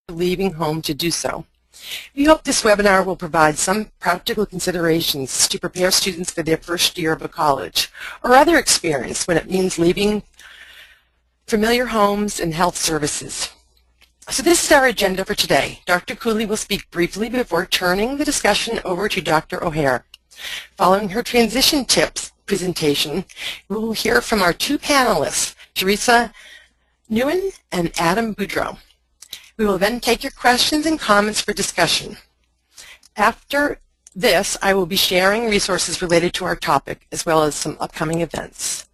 leaving home to do so. We hope this webinar will provide some practical considerations to prepare students for their first year of a college or other experience when it means leaving familiar homes and health services. So this is our agenda for today. Dr. Cooley will speak briefly before turning the discussion over to Dr. O'Hare. Following her transition tips presentation, we will hear from our two panelists, Teresa Nguyen and Adam Boudreau. We will then take your questions and comments for discussion. After this, I will be sharing resources related to our topic, as well as some upcoming events.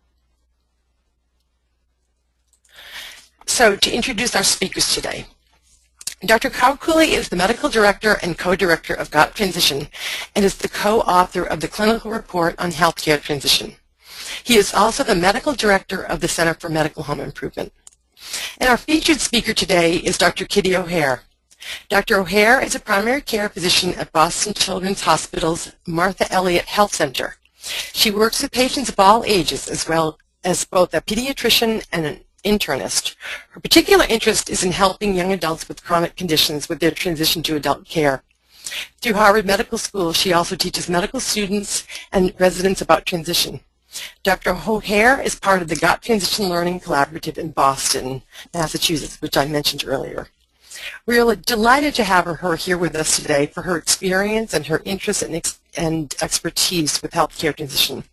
So, to introduce our speakers today. Dr. Carl Cooley is the Medical Director and Co-Director of GOT Transition and is the co-author of the Clinical Report on Healthcare Transition. He is also the Medical Director of the Center for Medical Home Improvement. And our featured speaker today is Dr. Kitty O'Hare. Dr. O'Hare is a primary care physician at Boston Children's Hospital's Martha Eliot Health Center. She works with patients of all ages, as well as both a pediatrician and an internist. Her particular interest is in helping young adults with chronic conditions with their transition to adult care. Through Harvard Medical School, she also teaches medical students and residents about transition. Dr. O'Hare is part of the GOT Transition Learning Collaborative in Boston, Massachusetts, which I mentioned earlier. We are delighted to have her here with us today for her experience and her interest and expertise with healthcare transition.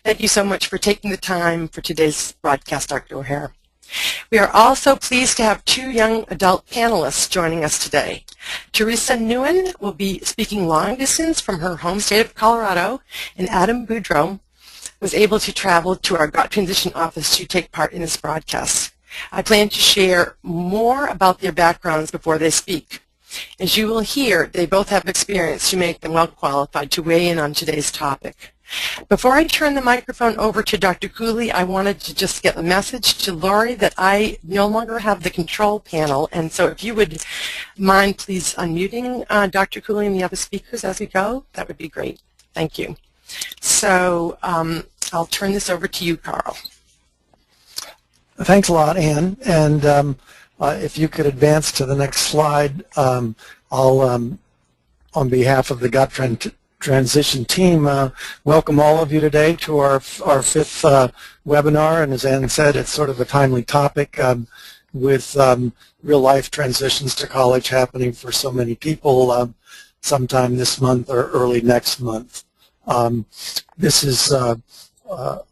Thank you so much for taking the time for today's broadcast, Dr. O'Hare. We are also pleased to have two young adult panelists joining us today. Teresa Nguyen will be speaking long distance from her home state of Colorado, and Adam Boudreau was able to travel to our GOT Transition office to take part in this broadcast. I plan to share more about their backgrounds before they speak. As you will hear, they both have experience to make them well qualified to weigh in on today's topic. Before I turn the microphone over to Dr. Cooley, I wanted to just get a message to Lori that I no longer have the control panel, and so if you would mind please unmuting Dr. Cooley and the other speakers as we go, that would be great. Thank you. So I'll turn this over to you, Carl. Thanks a lot, Anne. And if you could advance to the next slide, I'll, on behalf of the GOT Transition team, welcome all of you today to our fifth webinar. And as Anne said, it's sort of a timely topic with real-life transitions to college happening for so many people sometime this month or early next month. This is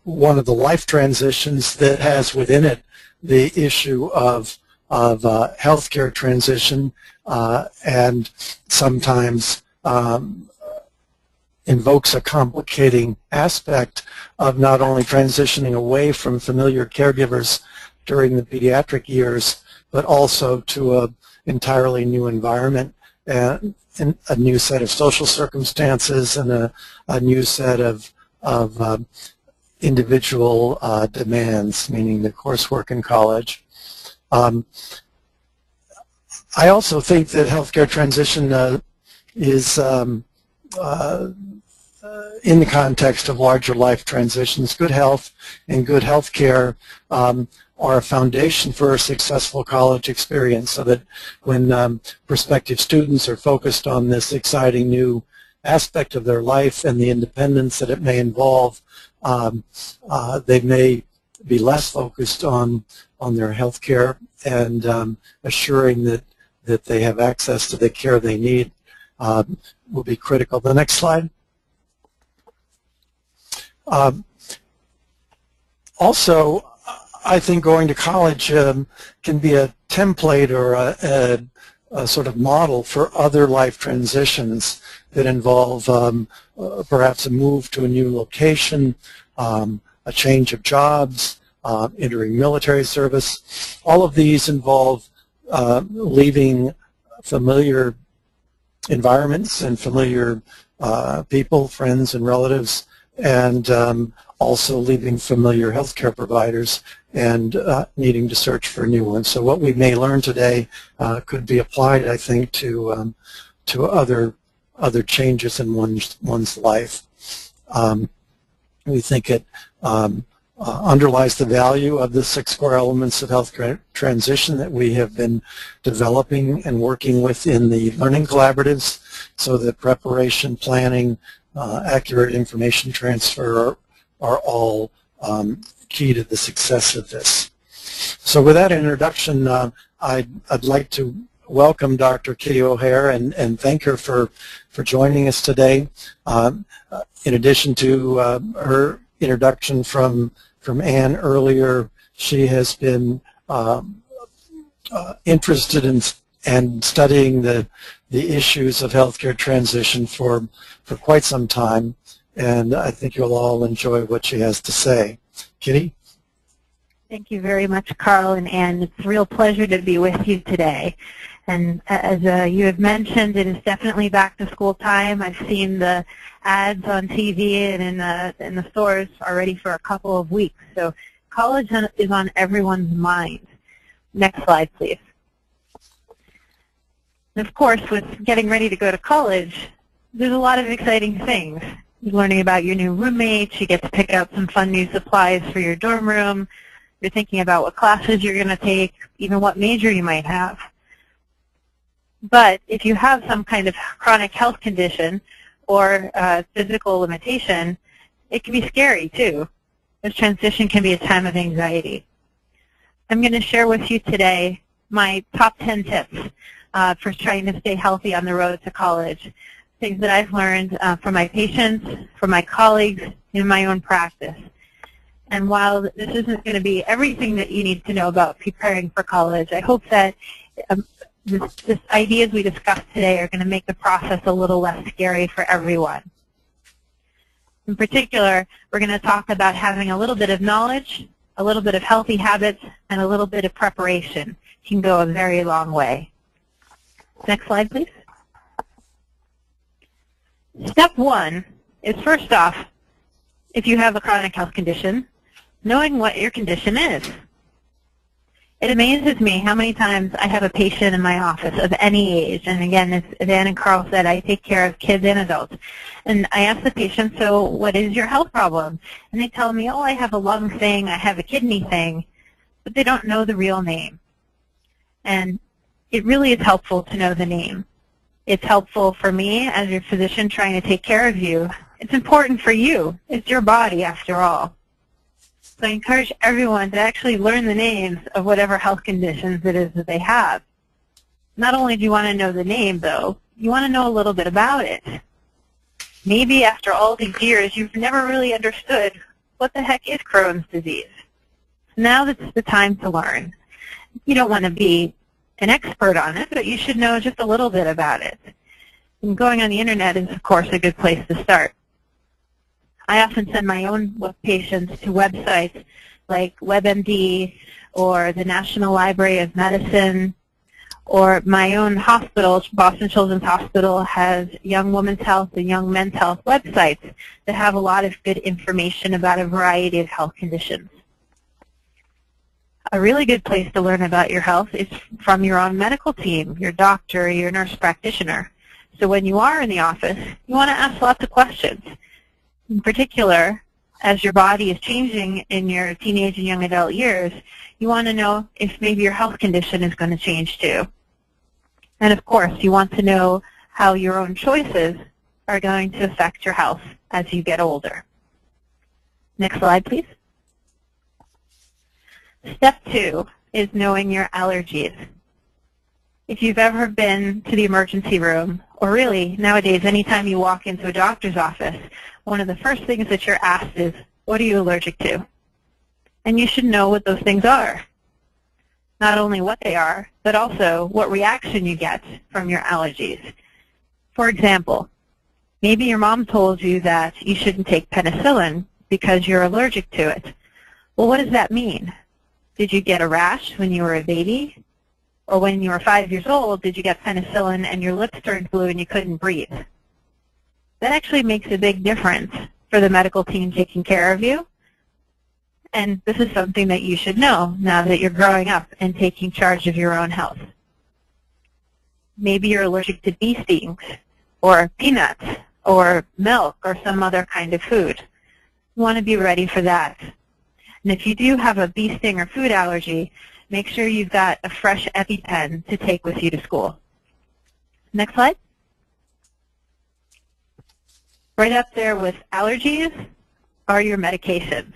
one of the life transitions that has within it the issue of healthcare transition and sometimes invokes a complicating aspect of not only transitioning away from familiar caregivers during the pediatric years, but also to an entirely new environment and a new set of social circumstances and a new set of individual demands, meaning the coursework in college. I also think that healthcare transition is in the context of larger life transitions. Good health and good health care are a foundation for a successful college experience, so that when prospective students are focused on this exciting new aspect of their life and the independence that it may involve, they may be less focused on their health care and assuring that they have access to the care they need will be critical. The next slide. Also, I think going to college can be a template or a sort of model for other life transitions that involve perhaps a move to a new location, a change of jobs, entering military service. All of these involve leaving familiar environments and familiar people, friends and relatives, and also leaving familiar healthcare providers and needing to search for new ones. So what we may learn today could be applied, I think, to other changes in one's life. We think it underlies the value of the 6 core elements of healthcare transition that we have been developing and working with in the learning collaboratives, so that preparation, planning, accurate information transfer are all key to the success of this. So with that introduction, I'd like to welcome Dr. Kitty O'Hare and thank her for joining us today. In addition to her introduction from Anne earlier, she has been interested in and studying the issues of healthcare transition for quite some time, and I think you'll all enjoy what she has to say. Kitty? Thank you very much, Carl and Anne. It's a real pleasure to be with you today. And as you have mentioned, it is definitely back to school time. I've seen the ads on TV and in the stores already for a couple of weeks. So college is on everyone's mind. Next slide, please. And of course, with getting ready to go to college, there's a lot of exciting things. You're learning about your new roommates. You get to pick out some fun new supplies for your dorm room. You're thinking about what classes you're going to take, even what major you might have. But if you have some kind of chronic health condition or physical limitation, it can be scary too. This transition can be a time of anxiety. I'm going to share with you today my top 10 tips for trying to stay healthy on the road to college, things that I've learned from my patients, from my colleagues, in my own practice. And while this isn't going to be everything that you need to know about preparing for college, I hope that the ideas we discussed today are going to make the process a little less scary for everyone. In particular, we're going to talk about having a little bit of knowledge, a little bit of healthy habits, and a little bit of preparation. It can go a very long way. Next slide, please. Step 1 is, first off, if you have a chronic health condition, knowing what your condition is. It amazes me how many times I have a patient in my office of any age, and again, as Anne and Carl said, I take care of kids and adults. And I ask the patient, so what is your health problem? And they tell me, oh, I have a lung thing, I have a kidney thing, but they don't know the real name. And it really is helpful to know the name. It's helpful for me as your physician trying to take care of you. It's important for you. It's your body, after all. So I encourage everyone to actually learn the names of whatever health conditions it is that they have. Not only do you want to know the name, though, you want to know a little bit about it. Maybe after all these years, you've never really understood what the heck is Crohn's disease. So now that's the time to learn. You don't want to be an expert on it, but you should know just a little bit about it. And going on the internet is, of course, a good place to start. I often send my own patients to websites like WebMD or the National Library of Medicine, or my own hospital, Boston Children's Hospital, has Young Women's Health and Young Men's Health websites that have a lot of good information about a variety of health conditions. A really good place to learn about your health is from your own medical team, your doctor, your nurse practitioner. So when you are in the office, you want to ask lots of questions. In particular, as your body is changing in your teenage and young adult years, you want to know if maybe your health condition is going to change too. And of course, you want to know how your own choices are going to affect your health as you get older. Next slide, please. Step 2 is knowing your allergies. If you've ever been to the emergency room, or really nowadays anytime you walk into a doctor's office, one of the first things that you're asked is, what are you allergic to? And you should know what those things are. Not only what they are, but also what reaction you get from your allergies. For example, maybe your mom told you that you shouldn't take penicillin because you're allergic to it. Well, what does that mean? Did you get a rash when you were a baby? Or when you were 5 years old, did you get penicillin and your lips turned blue and you couldn't breathe? That actually makes a big difference for the medical team taking care of you. And this is something that you should know now that you're growing up and taking charge of your own health. Maybe you're allergic to bee stings, or peanuts, or milk, or some other kind of food. You want to be ready for that. And if you do have a bee sting or food allergy, make sure you've got a fresh EpiPen to take with you to school. Next slide. Right up there with allergies are your medications.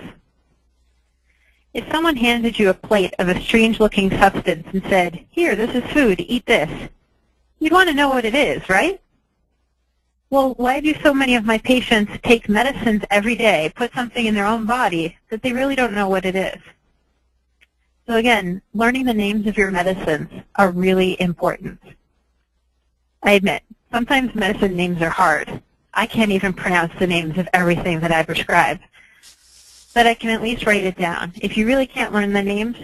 If someone handed you a plate of a strange-looking substance and said, "Here, this is food, eat this," you'd want to know what it is, right? Well, why do so many of my patients take medicines every day, put something in their own body that they really don't know what it is? So again, learning the names of your medicines are really important. I admit, sometimes medicine names are hard. I can't even pronounce the names of everything that I prescribe. But I can at least write it down. If you really can't learn the names,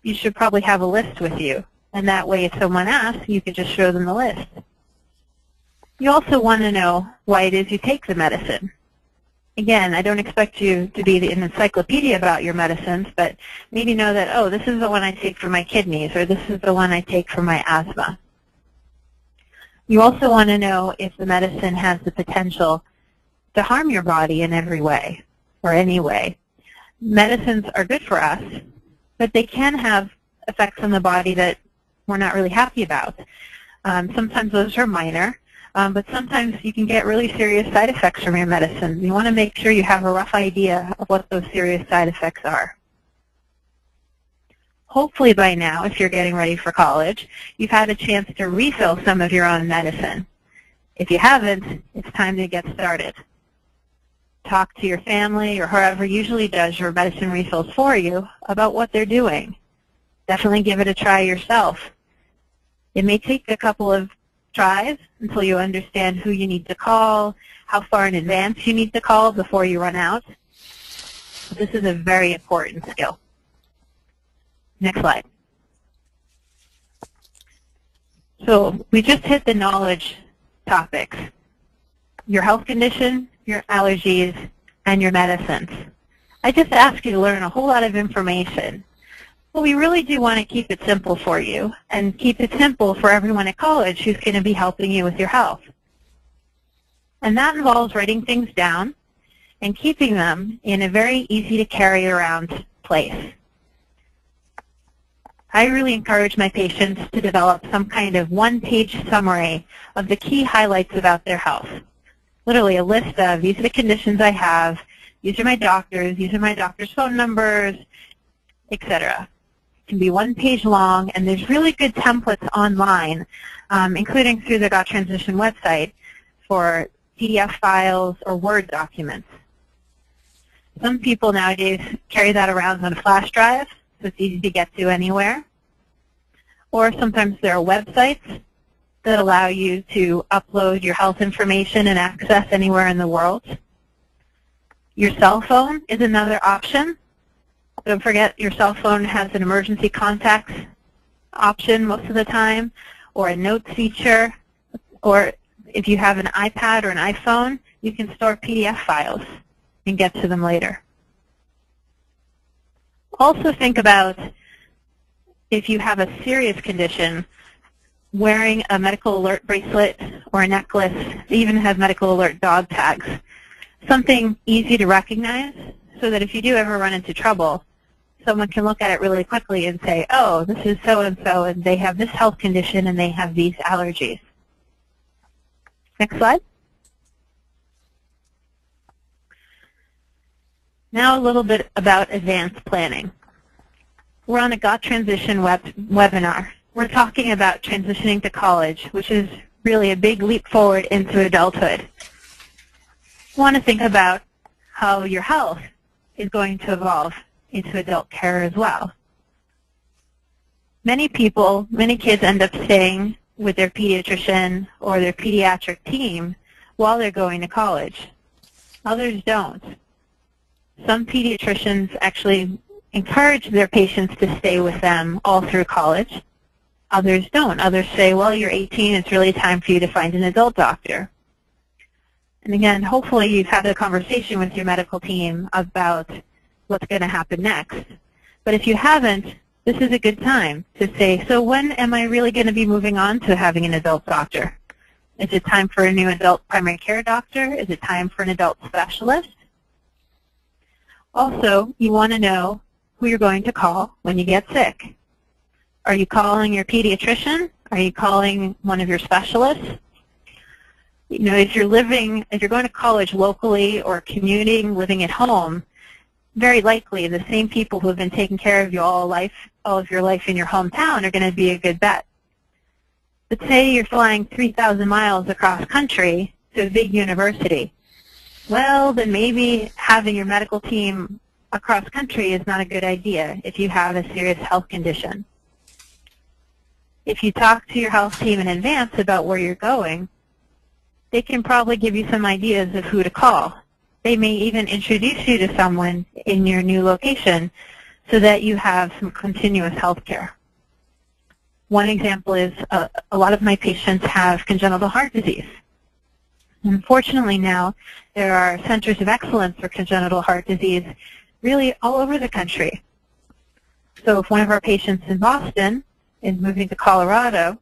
you should probably have a list with you. And that way, if someone asks, you can just show them the list. You also want to know why it is you take the medicine. Again, I don't expect you to be an encyclopedia about your medicines, but maybe know that, oh, this is the one I take for my kidneys, or this is the one I take for my asthma. You also want to know if the medicine has the potential to harm your body in every way, or any way. Medicines are good for us, but they can have effects on the body that we're not really happy about. Sometimes those are minor, but sometimes you can get really serious side effects from your medicine. You want to make sure you have a rough idea of what those serious side effects are. Hopefully by now, if you're getting ready for college, you've had a chance to refill some of your own medicine. If you haven't, it's time to get started. Talk to your family or whoever usually does your medicine refills for you about what they're doing. Definitely give it a try yourself. It may take a couple of tries until you understand who you need to call, how far in advance you need to call before you run out. This is a very important skill. Next slide. So we just hit the knowledge topics. Your health condition, your allergies, and your medicines. I just asked you to learn a whole lot of information. But we really do want to keep it simple for you and keep it simple for everyone at college who's going to be helping you with your health. And that involves writing things down and keeping them in a very easy to carry around place. I really encourage my patients to develop some kind of one-page summary of the key highlights about their health. Literally a list of, these are the conditions I have, these are my doctor's phone numbers, etc. It can be one page long, and there's really good templates online, including through the Got Transition website, for PDF files or Word documents. Some people nowadays carry that around on a flash drive, so it's easy to get to anywhere. Or sometimes there are websites that allow you to upload your health information and access anywhere in the world. Your cell phone is another option. Don't forget your cell phone has an emergency contacts option most of the time, or a notes feature, or if you have an iPad or an iPhone, you can store PDF files and get to them later. Also think about if you have a serious condition, wearing a medical alert bracelet or a necklace. They even have medical alert dog tags. Something easy to recognize so that if you do ever run into trouble, someone can look at it really quickly and say, oh, this is so-and-so, and they have this health condition and they have these allergies. Next slide. Now a little bit about advanced planning. We're on a Got Transition webinar. We're talking about transitioning to college, which is really a big leap forward into adulthood. You want to think about how your health is going to evolve into adult care as well. Many kids end up staying with their pediatrician or their pediatric team while they're going to college. Others don't. Some pediatricians actually encourage their patients to stay with them all through college. Others don't. Others say, well, you're 18, it's really time for you to find an adult doctor. And again, hopefully you've had a conversation with your medical team about what's going to happen next. But if you haven't, this is a good time to say, so when am I really going to be moving on to having an adult doctor? Is it time for a new adult primary care doctor? Is it time for an adult specialist? Also, you want to know who you're going to call when you get sick. Are you calling your pediatrician? Are you calling one of your specialists? You know, if you're going to college locally or commuting, living at home, very likely the same people who have been taking care of you all of your life in your hometown are going to be a good bet. But say you're flying 3,000 miles across country to a big university. Well, then maybe having your medical team across country is not a good idea if you have a serious health condition. If you talk to your health team in advance about where you're going, they can probably give you some ideas of who to call. They may even introduce you to someone in your new location so that you have some continuous health care. One example is a lot of my patients have congenital heart disease. Unfortunately now, there are centers of excellence for congenital heart disease really all over the country. So if one of our patients in Boston is moving to Colorado,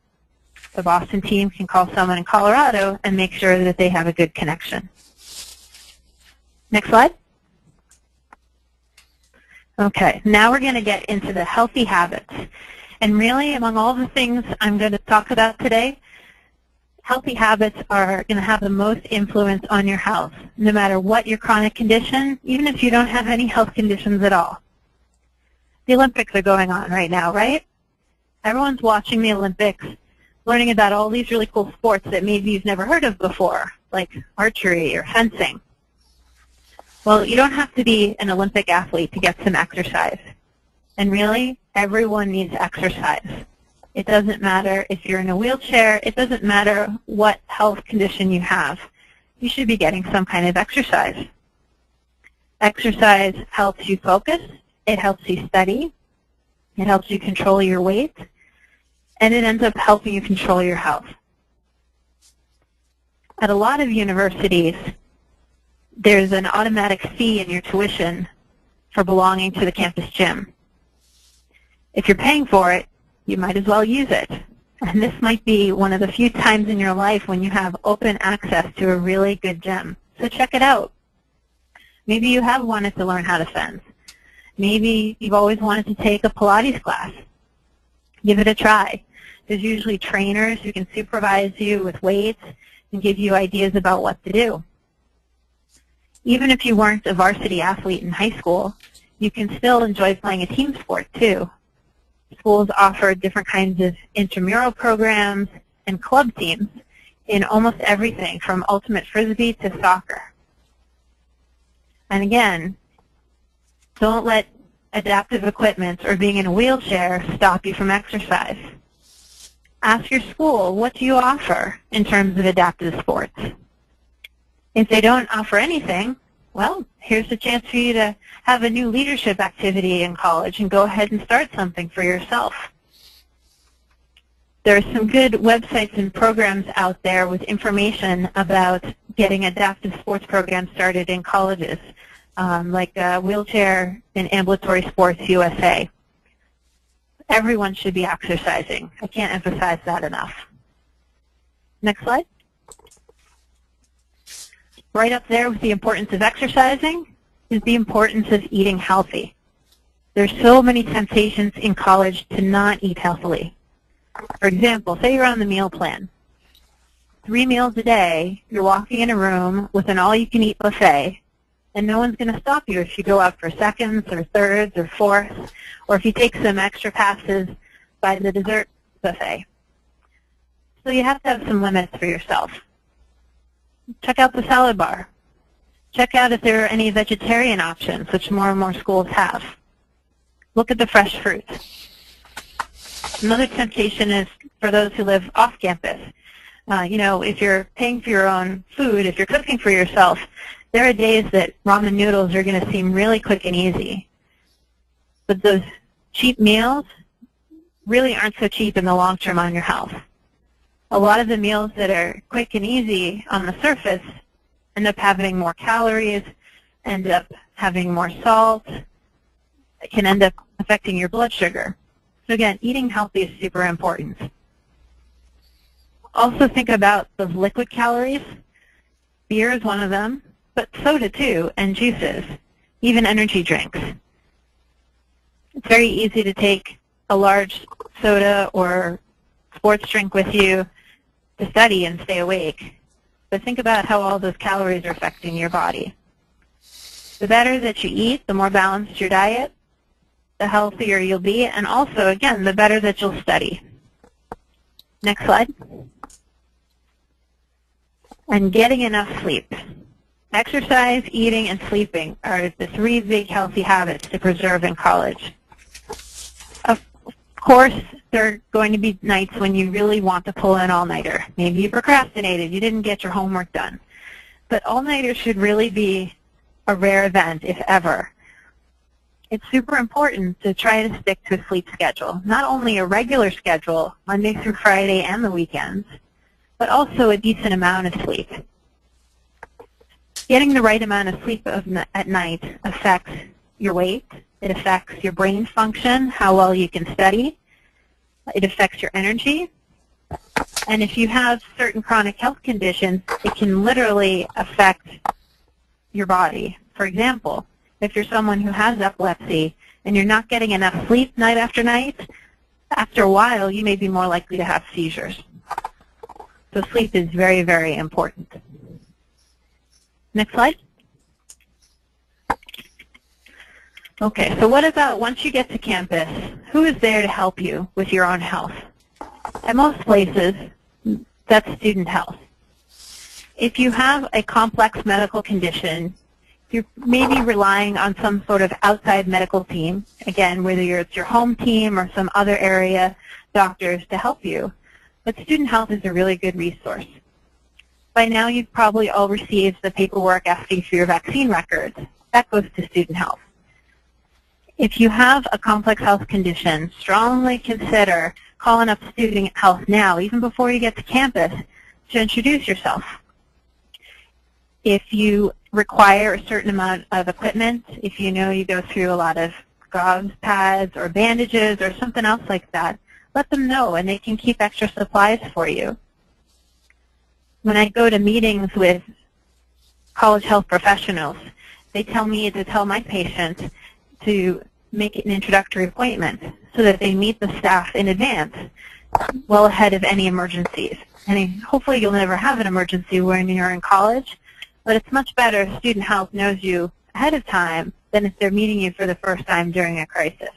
the Boston team can call someone in Colorado and make sure that they have a good connection. Next slide. Okay, now we're going to get into the healthy habits. And really, among all the things I'm going to talk about today, healthy habits are going to have the most influence on your health, no matter what your chronic condition, even if you don't have any health conditions at all. The Olympics are going on right now, right? Everyone's watching the Olympics, learning about all these really cool sports that maybe you've never heard of before, like archery or fencing. Well, you don't have to be an Olympic athlete to get some exercise. And really, everyone needs exercise. It doesn't matter if you're in a wheelchair. It doesn't matter what health condition you have. You should be getting some kind of exercise. Exercise helps you focus. It helps you study. It helps you control your weight. And it ends up helping you control your health. At a lot of universities, there's an automatic fee in your tuition for belonging to the campus gym. If you're paying for it, you might as well use it. And this might be one of the few times in your life when you have open access to a really good gym. So check it out. Maybe you have wanted to learn how to fence. Maybe you've always wanted to take a Pilates class. Give it a try. There's usually trainers who can supervise you with weights and give you ideas about what to do. Even if you weren't a varsity athlete in high school, you can still enjoy playing a team sport too. Schools offer different kinds of intramural programs and club teams in almost everything from ultimate frisbee to soccer. And again, don't let adaptive equipment or being in a wheelchair stop you from exercise. Ask your school, what do you offer in terms of adaptive sports? If they don't offer anything, well, here's a chance for you to have a new leadership activity in college and go ahead and start something for yourself. There are some good websites and programs out there with information about getting adaptive sports programs started in colleges, like Wheelchair and Ambulatory Sports USA. Everyone should be exercising. I can't emphasize that enough. Next slide. Right up there with the importance of exercising is the importance of eating healthy. There's so many temptations in college to not eat healthily. For example, say you're on the meal plan. 3 meals a day, you're walking in a room with an all-you-can-eat buffet, and no one's going to stop you if you go out for seconds or thirds or fourths, or if you take some extra passes by the dessert buffet. So you have to have some limits for yourself. Check out the salad bar. Check out if there are any vegetarian options, which more and more schools have. Look at the fresh fruit. Another temptation is for those who live off campus. If you're paying for your own food, if you're cooking for yourself, there are days that ramen noodles are going to seem really quick and easy. But those cheap meals really aren't so cheap in the long term on your health. A lot of the meals that are quick and easy on the surface end up having more calories, end up having more salt, can end up affecting your blood sugar. So again, eating healthy is super important. Also think about those liquid calories. Beer is one of them, but soda too, and juices. even energy drinks. It's very easy to take a large soda or sports drink with you to study and stay awake. But think about how all those calories are affecting your body. The better that you eat, the more balanced your diet, the healthier you'll be, and also, again, the better that you'll study. Next slide. And getting enough sleep. Exercise, eating, and sleeping are the 3 big healthy habits to preserve in college. Of course, there are going to be nights when you really want to pull an all-nighter. Maybe you procrastinated, you didn't get your homework done. But all-nighters should really be a rare event, if ever. It's super important to try to stick to a sleep schedule, not only a regular schedule, Monday through Friday and the weekends, but also a decent amount of sleep. Getting the right amount of sleep at night affects your weight, it affects your brain function, how well you can study, it affects your energy, and if you have certain chronic health conditions, it can literally affect your body. For example, if you're someone who has epilepsy and you're not getting enough sleep night after night, after a while you may be more likely to have seizures. So sleep is very, very important. Next slide. Okay, so what about once you get to campus, who is there to help you with your own health? At most places, that's student health. If you have a complex medical condition, you're maybe relying on some sort of outside medical team, again, whether it's your home team or some other area doctors to help you. But student health is a really good resource. By now, you've probably all received the paperwork asking for your vaccine records. That goes to student health. If you have a complex health condition, strongly consider calling up student health now, even before you get to campus, to introduce yourself. If you require a certain amount of equipment, if you know you go through a lot of gauze pads or bandages or something else like that, let them know and they can keep extra supplies for you. When I go to meetings with college health professionals, they tell me to tell my patients to make an introductory appointment so that they meet the staff in advance, well ahead of any emergencies. And hopefully you'll never have an emergency when you're in college, but it's much better if student health knows you ahead of time than if they're meeting you for the first time during a crisis.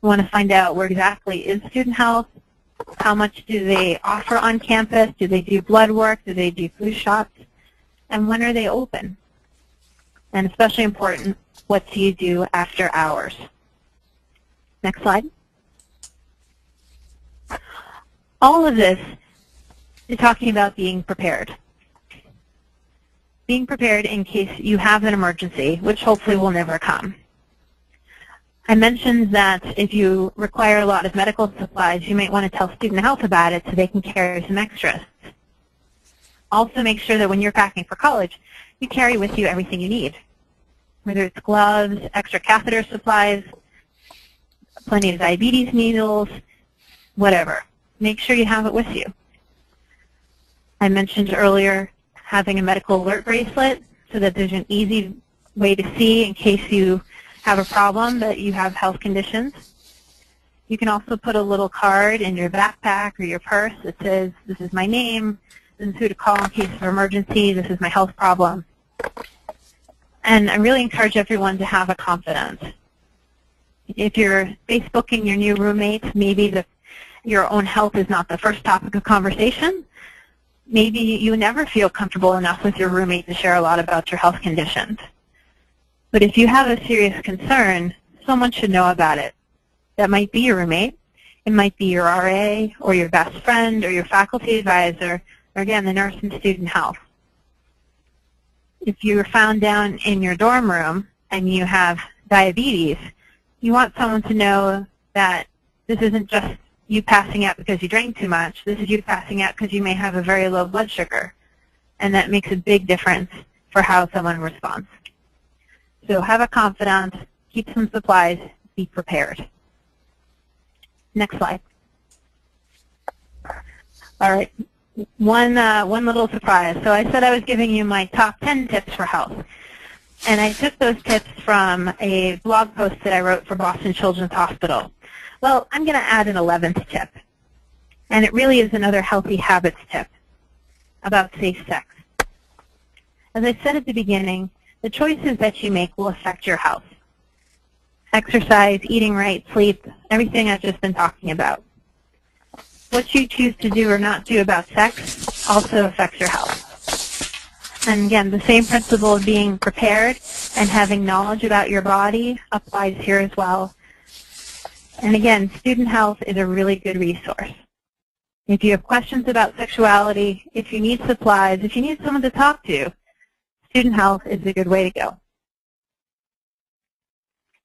You want to find out where exactly is student health, how much do they offer on campus, do they do blood work, do they do flu shots, and when are they open? And especially important, what do you do after hours? Next slide. All of this is talking about being prepared. Being prepared in case you have an emergency, which hopefully will never come. I mentioned that if you require a lot of medical supplies, you might want to tell student health about it so they can carry some extras. Also make sure that when you're packing for college, you carry with you everything you need, whether it's gloves, extra catheter supplies, plenty of diabetes needles, whatever. Make sure you have it with you. I mentioned earlier having a medical alert bracelet so that there's an easy way to see in case you have a problem that you have health conditions. You can also put a little card in your backpack or your purse that says, this is my name, this is who to call in case of emergency, this is my health problem. And I really encourage everyone to have a confidant. If you're Facebooking your new roommates, maybe your own health is not the first topic of conversation. Maybe you never feel comfortable enough with your roommate to share a lot about your health conditions. But if you have a serious concern, someone should know about it. That might be your roommate. It might be your RA or your best friend or your faculty advisor, or again, the nurse in student health. If you're found down in your dorm room and you have diabetes, you want someone to know that this isn't just you passing out because you drank too much. This is you passing out because you may have a very low blood sugar. And that makes a big difference for how someone responds. So have a confidant, keep some supplies, be prepared. Next slide. All right, one little surprise. So I said I was giving you my top 10 tips for health. And I took those tips from a blog post that I wrote for Boston Children's Hospital. Well, I'm going to add an 11th tip. And it really is another healthy habits tip about safe sex. As I said at the beginning, the choices that you make will affect your health. Exercise, eating right, sleep, everything I've just been talking about. What you choose to do or not do about sex also affects your health. And again, the same principle of being prepared and having knowledge about your body applies here as well. And again, Student Health is a really good resource. If you have questions about sexuality, if you need supplies, if you need someone to talk to, Student Health is a good way to go.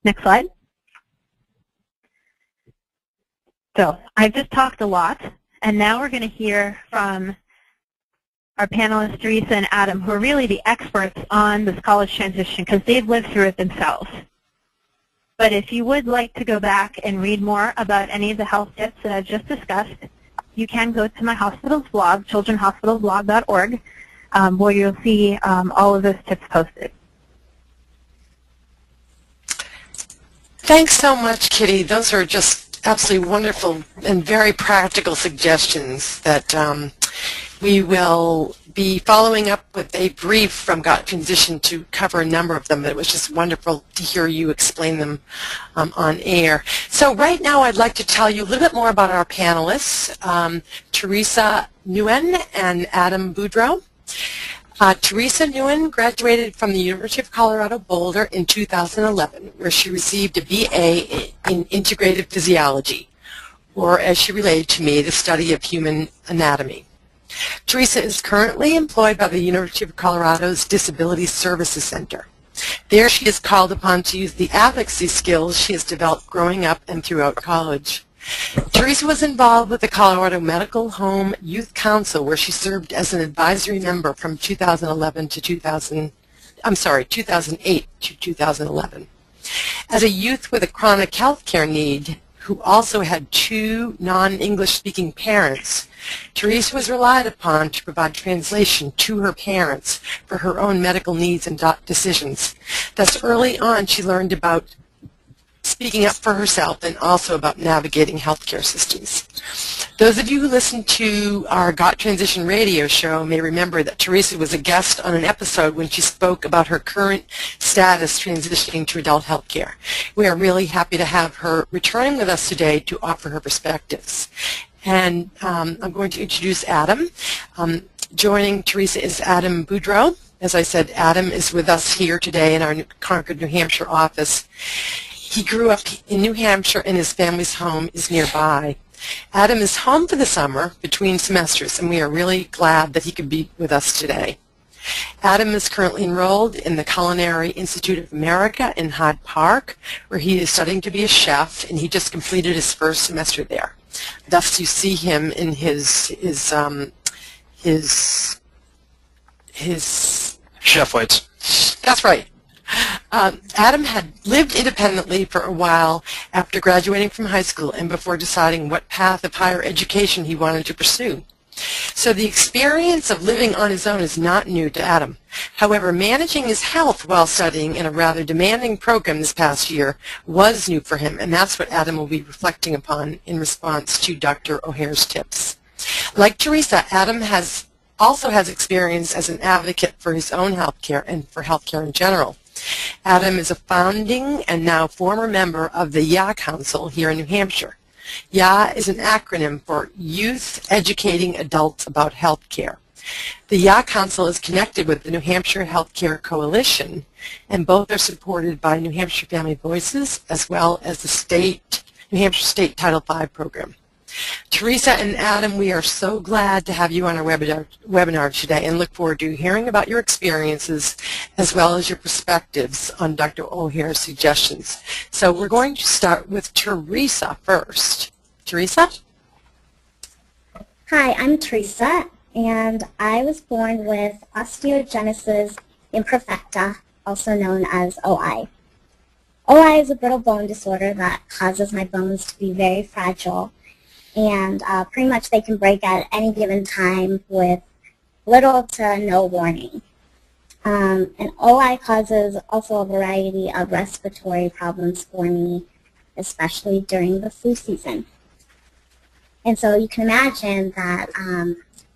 Next slide. So I've just talked a lot, and now we're going to hear from our panelists, Teresa and Adam, who are really the experts on this college transition because they've lived through it themselves. But if you would like to go back and read more about any of the health tips that I've just discussed, you can go to my hospital's blog, childrenhospitalblog.org, where you'll see all of those tips posted. Thanks so much, Kitty. Those are just absolutely wonderful and very practical suggestions that we will be following up with a brief from Got Transition to cover a number of them. It was just wonderful to hear you explain them on air. So right now I'd like to tell you a little bit more about our panelists, Teresa Nguyen and Adam Boudreau. Teresa Nguyen graduated from the University of Colorado Boulder in 2011, where she received a BA in Integrative Physiology, or as she relayed to me, the study of human anatomy. Teresa is currently employed by the University of Colorado's Disability Services Center. There she is called upon to use the advocacy skills she has developed growing up and throughout college. Teresa was involved with the Colorado Medical Home Youth Council, where she served as an advisory member from 2008 to 2011. As a youth with a chronic health care need, who also had two non-English speaking parents, Teresa was relied upon to provide translation to her parents for her own medical needs and decisions. Thus, early on, she learned about speaking up for herself and also about navigating healthcare systems. Those of you who listened to our Got Transition radio show may remember that Teresa was a guest on an episode when she spoke about her current status transitioning to adult healthcare. We are really happy to have her returning with us today to offer her perspectives. And I'm going to introduce Adam. Joining Teresa is Adam Boudreau. As I said, Adam is with us here today in our Concord, New Hampshire office. He grew up in New Hampshire and his family's home is nearby. Adam is home for the summer between semesters, and we are really glad that he could be with us today. Adam is currently enrolled in the Culinary Institute of America in Hyde Park, where he is studying to be a chef, and he just completed his first semester there. Thus, you see him in his chef weights. That's right. Adam had lived independently for a while after graduating from high school and before deciding what path of higher education he wanted to pursue. So the experience of living on his own is not new to Adam. However, managing his health while studying in a rather demanding program this past year was new for him, and that's what Adam will be reflecting upon in response to Dr. O'Hare's tips. Like Teresa, Adam also has experience as an advocate for his own health care and for health care in general. Adam is a founding and now former member of the YA Council here in New Hampshire. YA is an acronym for Youth Educating Adults About Health Care. The YA Council is connected with the New Hampshire Healthcare Coalition, and both are supported by New Hampshire Family Voices as well as the New Hampshire State Title V program. Teresa and Adam, we are so glad to have you on our webinar today and look forward to hearing about your experiences as well as your perspectives on Dr. O'Hare's suggestions. So we're going to start with Teresa first. Teresa? Hi, I'm Teresa, and I was born with osteogenesis imperfecta, also known as OI. OI is a brittle bone disorder that causes my bones to be very fragile, and pretty much they can break at any given time with little to no warning. And OI causes also a variety of respiratory problems for me, especially during the flu season. And so you can imagine that,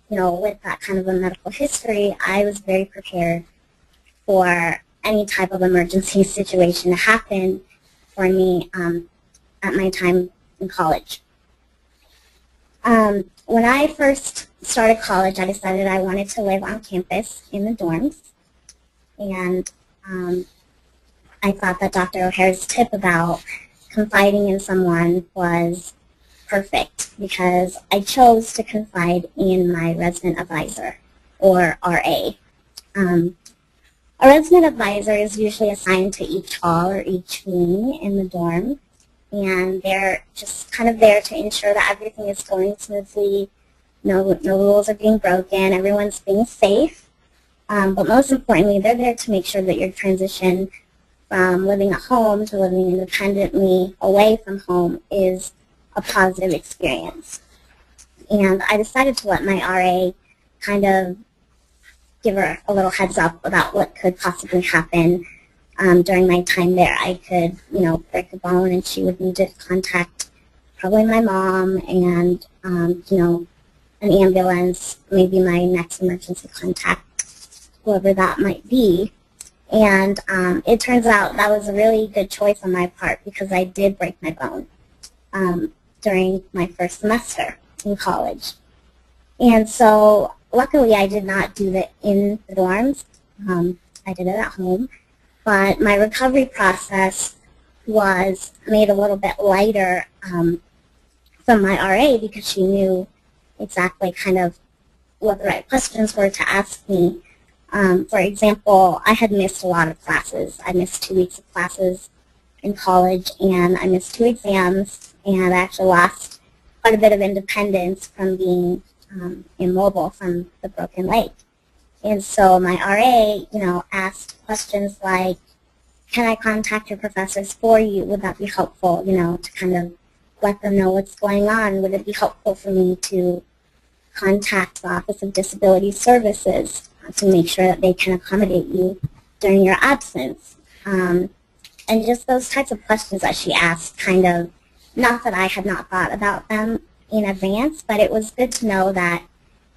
with that kind of a medical history, I was very prepared for any type of emergency situation to happen for me at my time in college. When I first started college, I decided I wanted to live on campus in the dorms. And I thought that Dr. O'Hare's tip about confiding in someone was perfect because I chose to confide in my resident advisor, or RA. A resident advisor is usually assigned to each hall or each wing in the dorm, and they're just kind of there to ensure that everything is going smoothly, no rules are being broken, everyone's being safe. But most importantly, they're there to make sure that your transition from living at home to living independently away from home is a positive experience. And I decided to let my RA kind of give her a little heads up about what could possibly happen during my time there. I could, break a bone and she would need to contact probably my mom and, an ambulance, maybe my next emergency contact, whoever that might be. And it turns out that was a really good choice on my part because I did break my bone during my first semester in college. And so luckily I did not do that in the dorms. I did it at home. But my recovery process was made a little bit lighter from my RA because she knew exactly kind of what the right questions were to ask me. For example, I had missed a lot of classes. I missed 2 weeks of classes in college, and I missed 2 exams, and I actually lost quite a bit of independence from being immobile from the broken leg. And so my RA, asked questions like, can I contact your professors for you? Would that be helpful, to kind of let them know what's going on? Would it be helpful for me to contact the Office of Disability Services to make sure that they can accommodate you during your absence? And just those types of questions that she asked, kind of, not that I had not thought about them in advance, but it was good to know that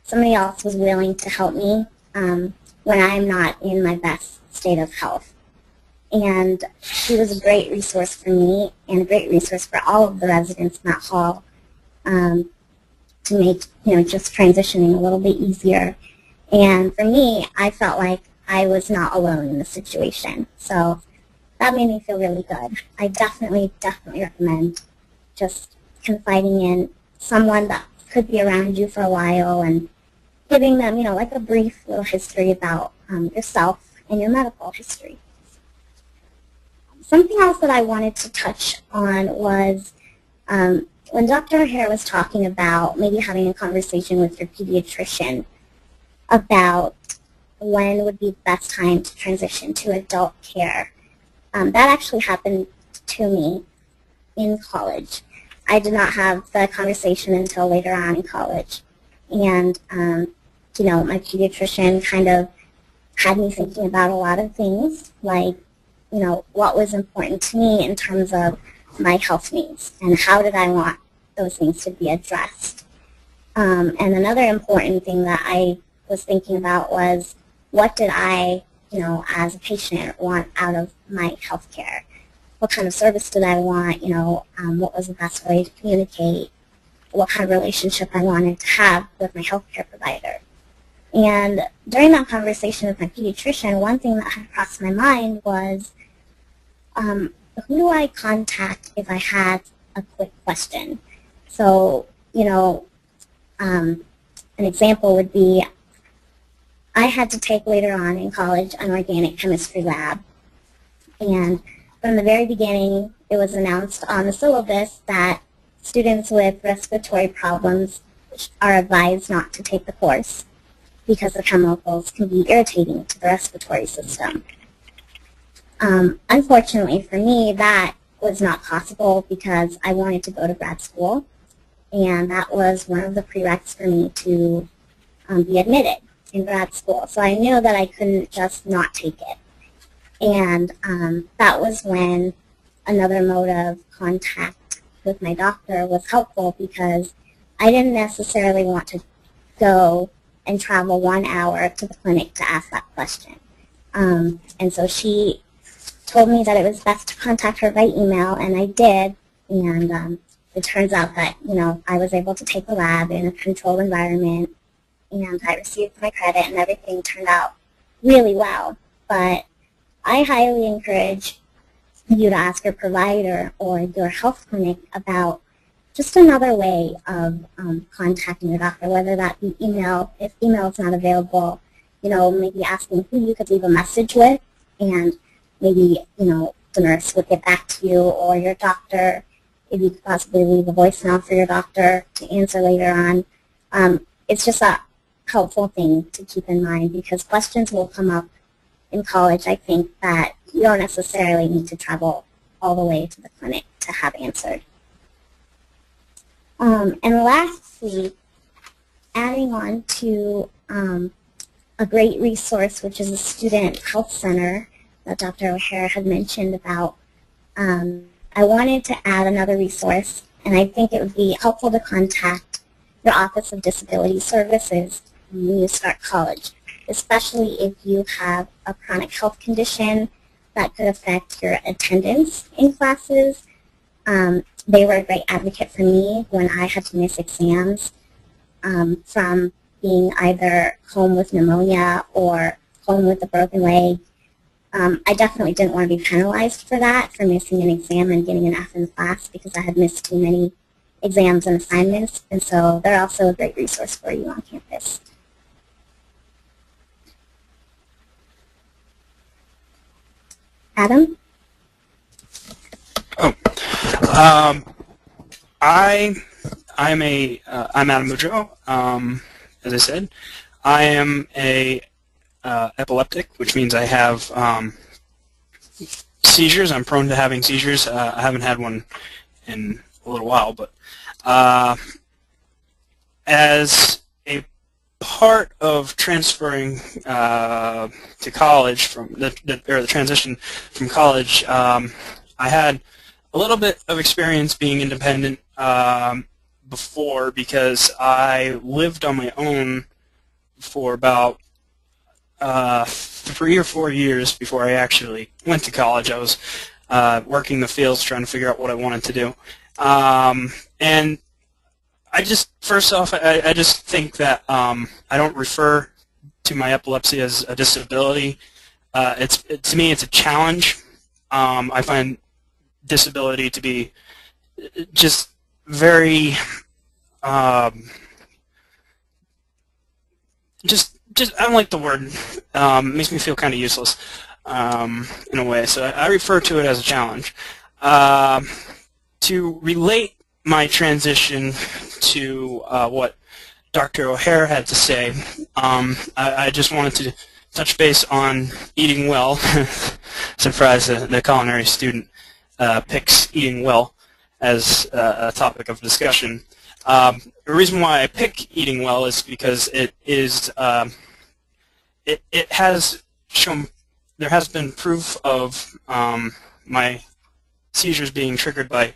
somebody else was willing to help me when I'm not in my best state of health. And she was a great resource for me and a great resource for all of the residents in that hall to make, just transitioning a little bit easier. And for me, I felt like I was not alone in the situation. So that made me feel really good. I definitely recommend just confiding in someone that could be around you for a while and giving them, like a brief little history about yourself and your medical history. Something else that I wanted to touch on was when Dr. O'Hare was talking about maybe having a conversation with your pediatrician about when would be the best time to transition to adult care. That actually happened to me in college. I did not have the conversation until later on in college. And, my pediatrician kind of had me thinking about a lot of things, like, what was important to me in terms of my health needs and how did I want those things to be addressed. And another important thing that I was thinking about was what did I, as a patient want out of my health care? What kind of service did I want? What was the best way to communicate? What kind of relationship I wanted to have with my healthcare provider. And during that conversation with my pediatrician, one thing that had crossed my mind was, who do I contact if I had a quick question? So, an example would be, I had to take later on in college an organic chemistry lab. And from the very beginning, it was announced on the syllabus that students with respiratory problems are advised not to take the course because the chemicals can be irritating to the respiratory system. Unfortunately for me, that was not possible because I wanted to go to grad school, and that was one of the prereqs for me to be admitted. in grad school, so I knew that I couldn't just not take it. And that was when another mode of contact with my doctor was helpful, because I didn't necessarily want to go and travel 1 hour to the clinic to ask that question. And so she told me that it was best to contact her by email, and I did. And it turns out that, I was able to take the lab in a controlled environment, and I received my credit, and everything turned out really well. But I highly encourage you to ask your provider or your health clinic about just another way of contacting your doctor, whether that be email. If email is not available, maybe asking who you could leave a message with, and maybe, the nurse would get back to you, or your doctor, if you could possibly leave a voicemail for your doctor to answer later on. It's just a helpful thing to keep in mind, because questions will come up in college, I think, that you don't necessarily need to travel all the way to the clinic to have answered. And lastly, adding on to a great resource, which is a student health center that Dr. O'Hara had mentioned about, I wanted to add another resource, and I think it would be helpful to contact your Office of Disability Services when you start college, especially if you have a chronic health condition that could affect your attendance in classes. They were a great advocate for me when I had to miss exams from being either home with pneumonia or home with a broken leg. I definitely didn't want to be penalized for that, for missing an exam and getting an F in the class, because I had missed too many exams and assignments, and so they're also a great resource for you on campus. Adam? Oh, I'm Adam Boudreau. As I said, I am a epileptic, which means I have seizures. I'm prone to having seizures. I haven't had one in a little while, but as a part of transferring to college, from the transition from college, I had a little bit of experience being independent before, because I lived on my own for about 3 or 4 years before I actually went to college. I was working the fields, trying to figure out what I wanted to do. And I just, first off, I just think that I don't refer to my epilepsy as a disability. To me, it's a challenge. I find disability to be just very, just I don't like the word. It makes me feel kind of useless in a way. So I refer to it as a challenge. To relate my transition to what Dr. O'Hara had to say, I just wanted to touch base on eating well. Surprise, the culinary student picks eating well as a topic of discussion. The reason why I pick eating well is because it is it has shown, there has been proof of my seizures being triggered by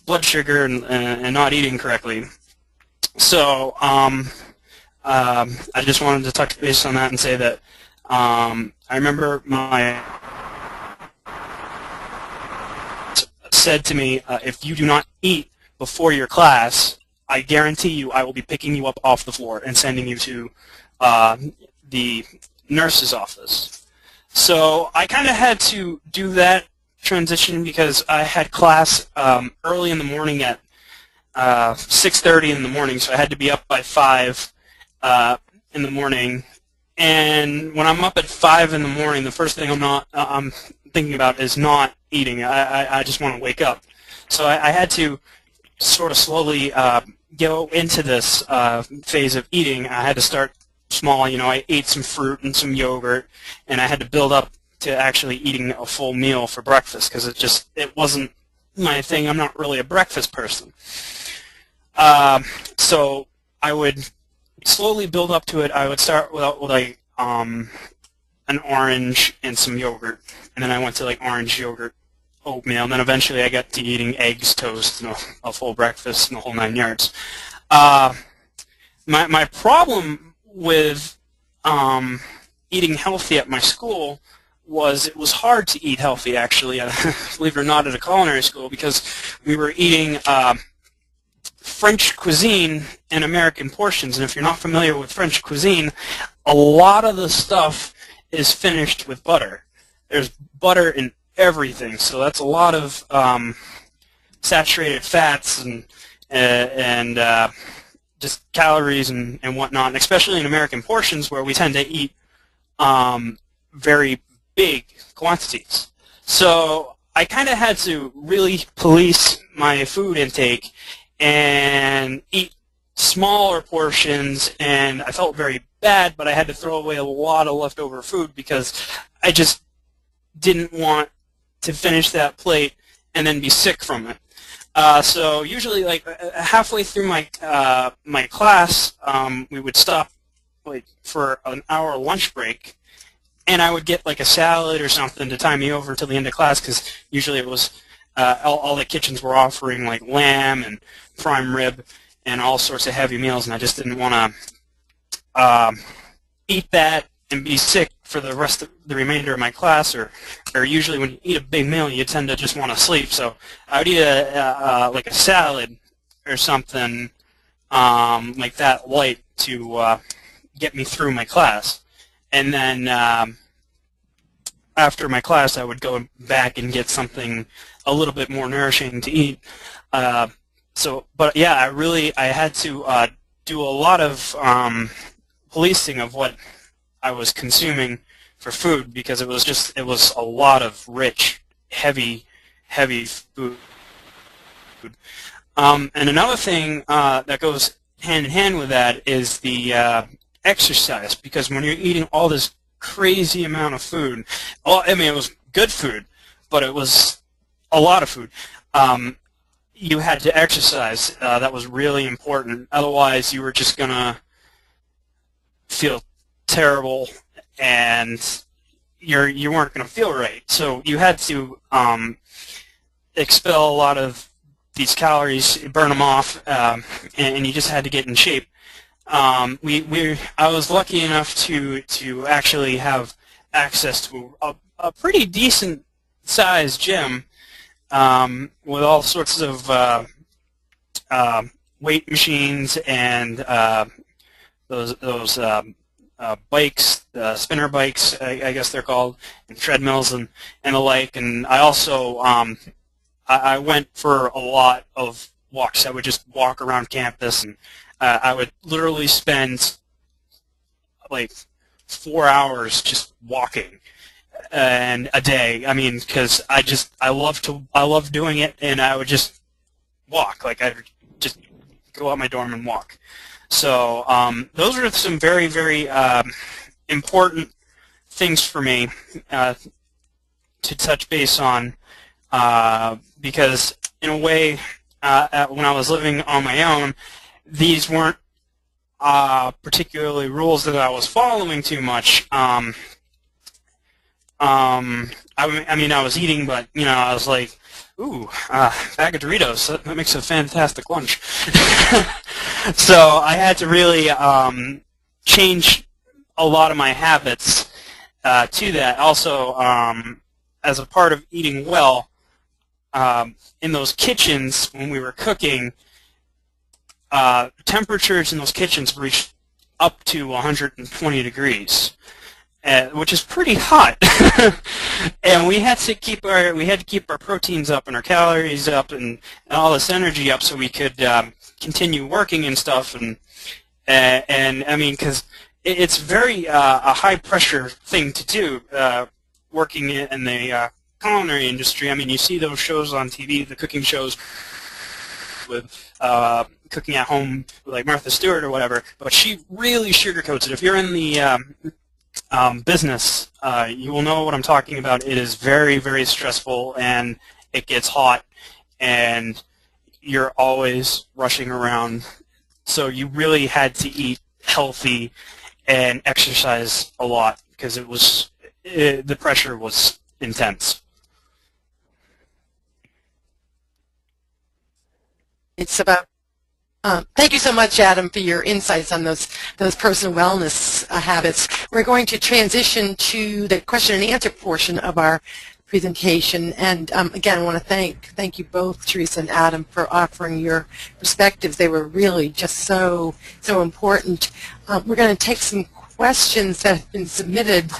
blood sugar and not eating correctly. So I just wanted to touch base on that and say that I remember my said to me, if you do not eat before your class, I guarantee you I will be picking you up off the floor and sending you to the nurse's office. So I kind of had to do that transition because I had class early in the morning at 6:30 in the morning, so I had to be up by 5 in the morning. And when I'm up at 5 in the morning, the first thing I'm thinking about is not eating. I just want to wake up. So I had to sort of slowly go into this phase of eating. I had to start small. You know, I ate some fruit and some yogurt, and I had to build up to actually eating a full meal for breakfast because it wasn't my thing. I'm not really a breakfast person. So I would slowly build up to it. I would start with like an orange and some yogurt, and then I went to like orange yogurt oatmeal, and then eventually I got to eating eggs, toast, and a full breakfast and the whole 9 yards. My problem with eating healthy at my school was it was hard to eat healthy, actually, believe it or not, at a culinary school, because we were eating French cuisine in American portions. And if you're not familiar with French cuisine, a lot of the stuff is finished with butter. There's butter in everything, so that's a lot of saturated fats and just calories and whatnot, and especially in American portions where we tend to eat very big quantities. So I kind of had to really police my food intake and eat smaller portions, and I felt very bad, but I had to throw away a lot of leftover food because I just didn't want to finish that plate and then be sick from it. So usually, like halfway through my my class, we would stop like for an hour lunch break, and I would get like a salad or something to tie me over until the end of class, because usually it was all the kitchens were offering like lamb and prime rib and all sorts of heavy meals, and I just didn't want to eat that and be sick for the rest of the remainder of my class, or usually when you eat a big meal, you tend to just want to sleep. So I would eat like a salad or something like that light to get me through my class. And then after my class, I would go back and get something a little bit more nourishing to eat. But yeah, I had to do a lot of policing of what I was consuming for food, because it was a lot of rich, heavy food. And another thing that goes hand in hand with that is the exercise, because when you're eating all this crazy amount of food, I mean, it was good food, but it was a lot of food. You had to exercise. That was really important. Otherwise, you were just gonna feel terrible, and you weren't gonna feel right. So you had to expel a lot of these calories, burn them off, and you just had to get in shape. I was lucky enough to actually have access to a pretty decent sized gym with all sorts of weight machines and those bikes, spinner bikes, I guess they're called, and treadmills and the like. And I also I went for a lot of walks. I would just walk around campus, and I would literally spend like 4 hours just walking and a day. I mean, because I love doing it, and I would just walk. Like I'd just go out my dorm and walk. So those are some very, very important things for me to touch base on, because in a way, when I was living on my own, these weren't particularly rules that I was following too much. I mean, I was eating, but I was like, ooh, bag of Doritos, that makes a fantastic lunch. So I had to really change a lot of my habits to that. Also, as a part of eating well, in those kitchens, when we were cooking, temperatures in those kitchens reached up to 120 degrees, which is pretty hot. And we had to keep our proteins up and our calories up and all this energy up so we could continue working and stuff. And I mean, because it's very a high pressure thing to do, working in the culinary industry. I mean, you see those shows on TV, the cooking shows with cooking at home, like Martha Stewart or whatever, but she really sugarcoats it. If you're in the business, you will know what I'm talking about. It is very, very stressful, and it gets hot, and you're always rushing around. So you really had to eat healthy and exercise a lot because the pressure was intense. It's about thank you so much, Adam, for your insights on those personal wellness habits. We're going to transition to the question and answer portion of our presentation. And again, I want to thank you both, Teresa and Adam, for offering your perspectives. They were really just so important. We're going to take some questions that have been submitted.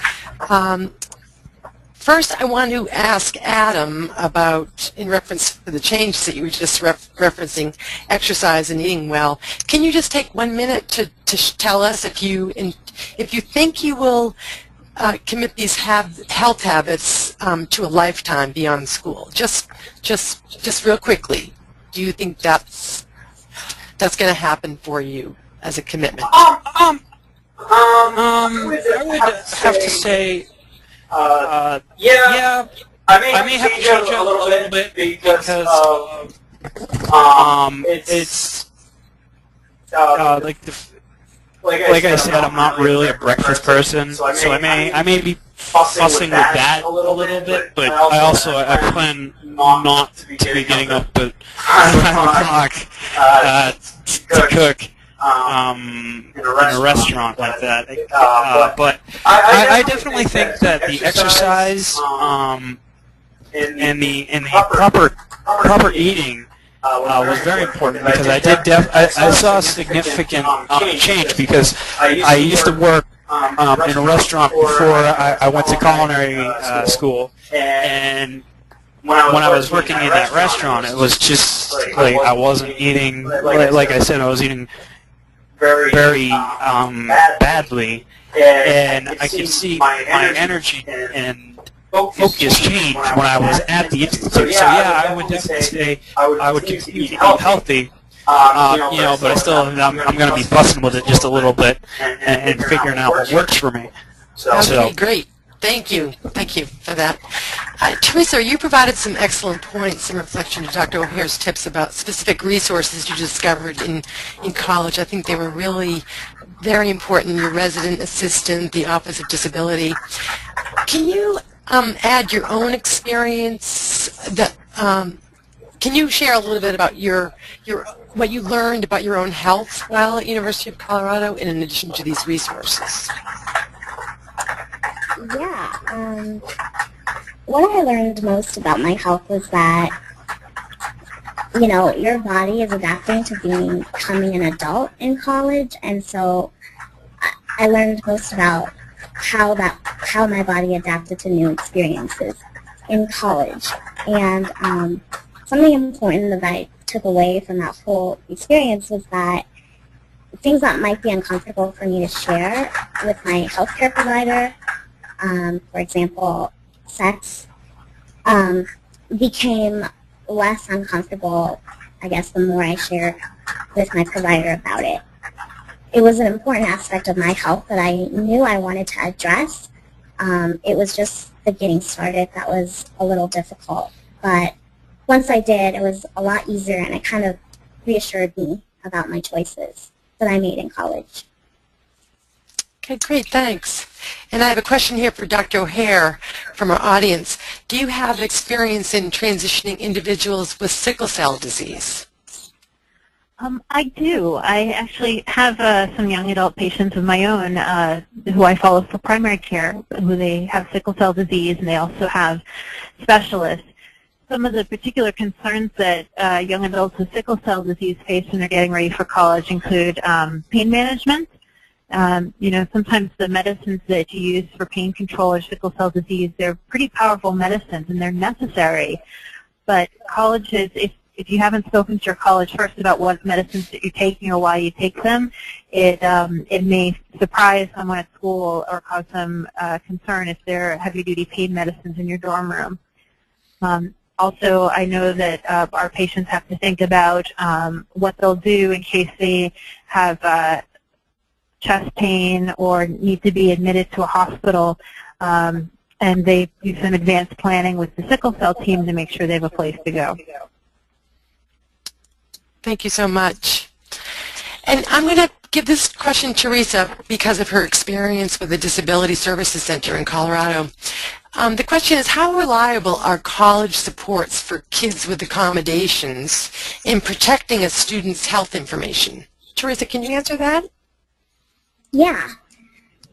First, I want to ask Adam about, in reference to the changes that you were just referencing, exercise and eating well. Can you just take 1 minute to tell us if you think you will commit these health habits to a lifetime beyond school? Just real quickly, do you think that's going to happen for you as a commitment? I would have to say. Yeah, I may have to change it a little bit because it's like I said, I'm not really a breakfast person, so I may be fussing with that a little bit, but I plan not to be getting up at 5 o'clock to cook. In a restaurant like that, but I definitely think that the exercise and the proper eating was very important because I saw a significant change because I used to work in a restaurant before I went to culinary school, and when I was working in that restaurant, it was just like I wasn't eating, like I said, I was eating very badly, and I could see my energy and focus change when I was at the institute. So yeah, I would definitely say I would continue to eat healthy, but I'm going to be fussing with it just a little bit and figuring out what works for me. Okay, great. Thank you for that. Teresa, you provided some excellent points in reflection to Dr. O'Hare's tips about specific resources you discovered in college. I think they were really very important. Your resident assistant, the Office of Disability. Can you add your own experience? Can you share a little bit about what you learned about your own health while at University of Colorado in addition to these resources? Yeah, what I learned most about my health was that, your body is adapting to becoming an adult in college, and so I learned most about how my body adapted to new experiences in college. And something important that I took away from that whole experience was that things that might be uncomfortable for me to share with my healthcare provider, for example, sex, became less uncomfortable, I guess, the more I shared with my provider about it. It was an important aspect of my health that I knew I wanted to address. It was just the getting started that was a little difficult. But once I did, it was a lot easier, and it kind of reassured me about my choices that I made in college. Okay, great, thanks. And I have a question here for Dr. O'Hare from our audience. Do you have experience in transitioning individuals with sickle cell disease? I do. I actually have some young adult patients of my own who I follow for primary care, who they have sickle cell disease, and they also have specialists. Some of the particular concerns that young adults with sickle cell disease face when they're getting ready for college include pain management. Sometimes the medicines that you use for pain control or sickle cell disease, they're pretty powerful medicines and they're necessary. But colleges, if you haven't spoken to your college first about what medicines that you're taking or why you take them, it may surprise someone at school or cause some concern if there are heavy-duty pain medicines in your dorm room. Also, I know that our patients have to think about what they'll do in case they have chest pain or need to be admitted to a hospital, and they do some advanced planning with the sickle cell team to make sure they have a place to go. Thank you so much. And I'm going to give this question to Teresa because of her experience with the Disability Services Center in Colorado. The question is, how reliable are college supports for kids with accommodations in protecting a student's health information? Teresa, can you answer that? Yeah.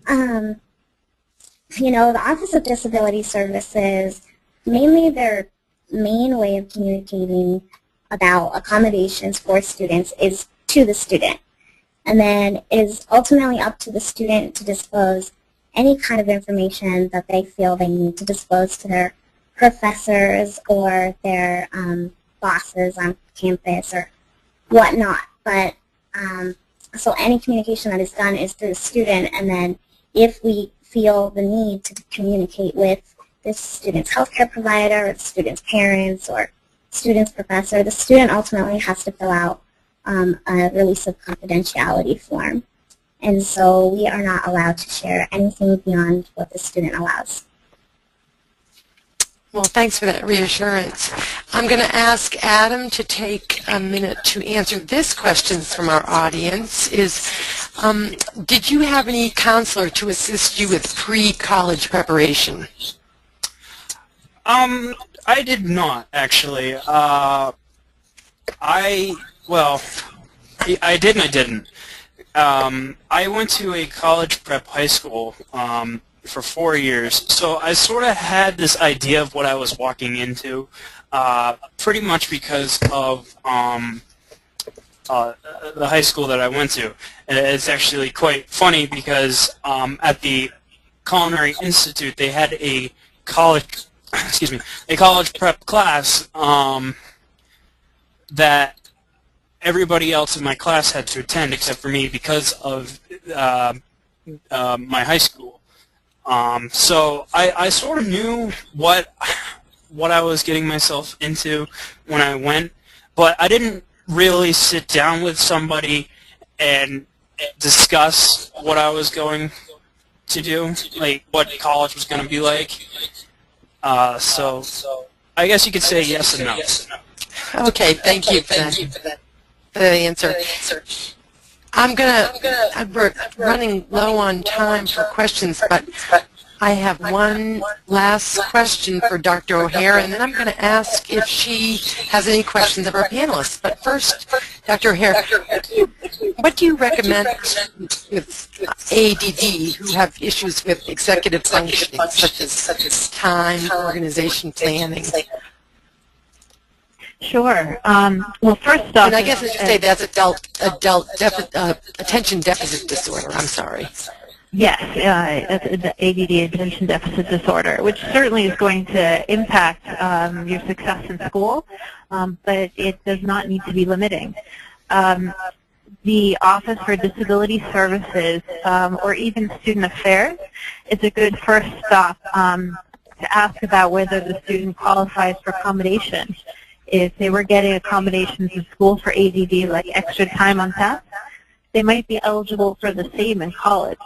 You know, the Office of Disability Services, mainly their main way of communicating about accommodations for students is to the student. And then it is ultimately up to the student to disclose any kind of information that they feel they need to disclose to their professors or their bosses on campus or whatnot. But so any communication that is done is through the student, and then if we feel the need to communicate with the student's healthcare provider or the student's parents or student's professor, the student ultimately has to fill out a release of confidentiality form. And so we are not allowed to share anything beyond what the student allows. Well, thanks for that reassurance. I'm going to ask Adam to take a minute to answer this question from our audience. Did you have any counselor to assist you with pre-college preparation? I did not, actually. I did and I didn't. I went to a college prep high school for 4 years, so I sort of had this idea of what I was walking into, pretty much because of the high school that I went to. And it's actually quite funny because at the Culinary Institute they had a college prep class that everybody else in my class had to attend except for me because of my high school. So I sort of knew what I was getting myself into when I went, but I didn't really sit down with somebody and discuss what I was going to do, like what college was going to be like. So I guess you could say yes and no. Okay, thank you for that answer. We're running low on time for questions, but I have one last question for Dr. O'Hare, and then I'm going to ask if she has any questions of our panelists. But first, Dr. O'Hare, what do you recommend with ADD who have issues with executive functioning, such as time, organization, planning? Sure. Well, first off, and I guess I should say that's attention deficit disorder. I'm sorry. Yes, the ADD, attention deficit disorder, which certainly is going to impact your success in school, but it does not need to be limiting. The Office for Disability Services or even Student Affairs is a good first stop to ask about whether the student qualifies for accommodation. If they were getting accommodations in school for ADD, like extra time on task, they might be eligible for the same in college.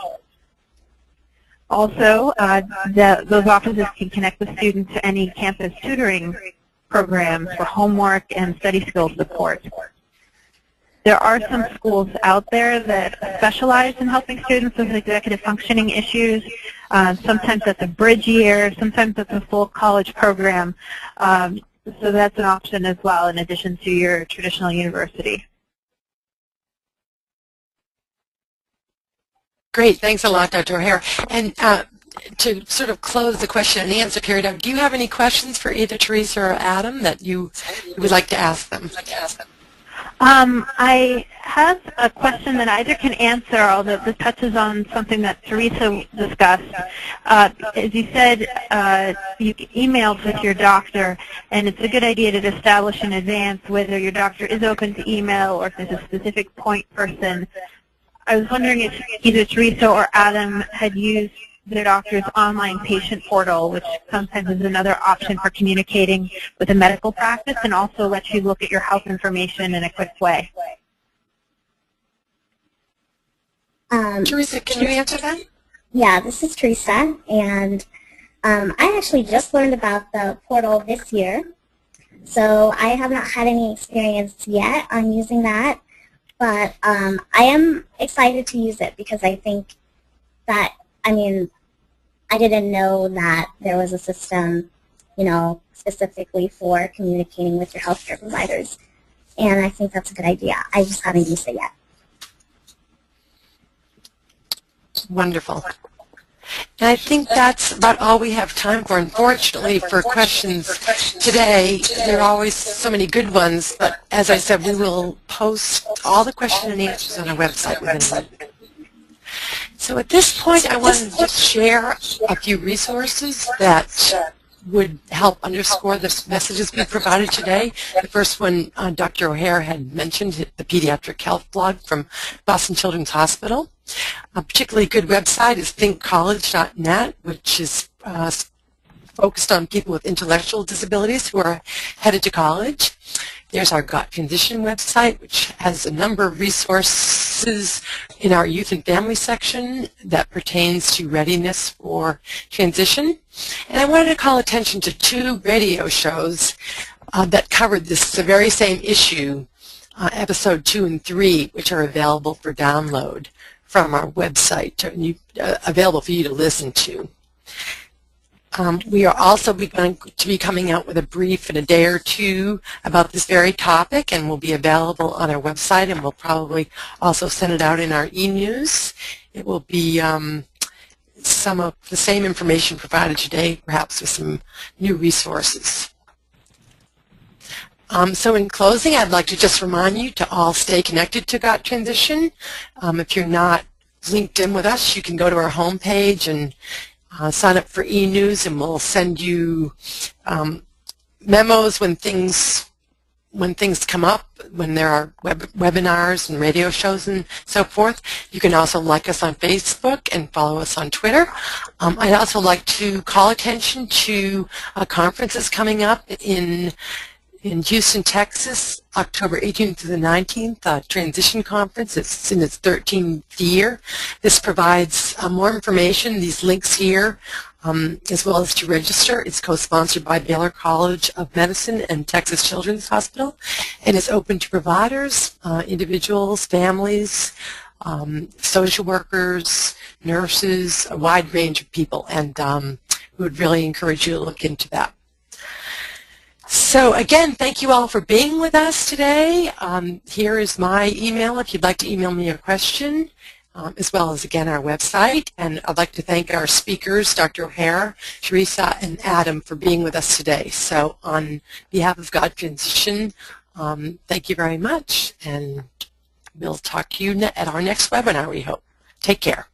Also, those offices can connect the student to any campus tutoring programs for homework and study skills support. There are some schools out there that specialize in helping students with executive functioning issues. Sometimes that's a bridge year, sometimes that's a full college program. So that's an option as well, in addition to your traditional university. Great, thanks a lot, Dr. O'Hare. And to sort of close the question and answer period, do you have any questions for either Teresa or Adam that you would like to ask them? I have a question that either can answer, although this touches on something that Teresa discussed. As you said, you emailed with your doctor, and it's a good idea to establish in advance whether your doctor is open to email or if there's a specific point person. I was wondering if either Teresa or Adam had used their doctor's online patient portal, which sometimes is another option for communicating with a medical practice and also lets you look at your health information in a quick way. Teresa, can you answer that? Yeah, this is Teresa, and I actually just learned about the portal this year, so I have not had any experience yet on using that. but I am excited to use it because I think that, I mean, I didn't know that there was a system, you know, specifically for communicating with your healthcare providers. And I think that's a good idea. I just haven't used it yet. Wonderful. And I think that's about all we have time for. Unfortunately, for questions today, there are always so many good ones, but as I said, we will post all the questions and answers on our website within a week. So at this point, I want to just share a few resources that would help underscore the messages we provided today. The first one, Dr. O'Hare had mentioned, the Pediatric Health blog from Boston Children's Hospital. A particularly good website is thinkcollege.net, which is focused on people with intellectual disabilities who are headed to college. There's our Got Transition website, which has a number of resources in our youth and family section that pertains to readiness for transition. And I wanted to call attention to two radio shows that covered this very same issue, episode 2 and 3, which are available for download from our website, available for you to listen to. We are also going to be coming out with a brief in a day or two about this very topic, and will be available on our website, and we'll probably also send it out in our e-news. It will be some of the same information provided today, perhaps with some new resources. So in closing, I'd like to just remind you to all stay connected to Got Transition. If you're not linked in with us, you can go to our homepage and sign up for e-news, and we'll send you memos when things come up, when there are webinars and radio shows and so forth. You can also like us on Facebook and follow us on Twitter. I'd also like to call attention to conferences coming up in Houston, Texas, October 18th to the 19th, Transition Conference. It's in its 13th year. This provides more information, these links here, as well as to register. It's co-sponsored by Baylor College of Medicine and Texas Children's Hospital, and it's open to providers, individuals, families, social workers, nurses, a wide range of people, and we would really encourage you to look into that. So again, thank you all for being with us today. Here is my email if you'd like to email me a question, as well as, again, our website. And I'd like to thank our speakers, Dr. O'Hare, Teresa, and Adam, for being with us today. So on behalf of Got Transition, thank you very much, and we'll talk to you at our next webinar, we hope. Take care.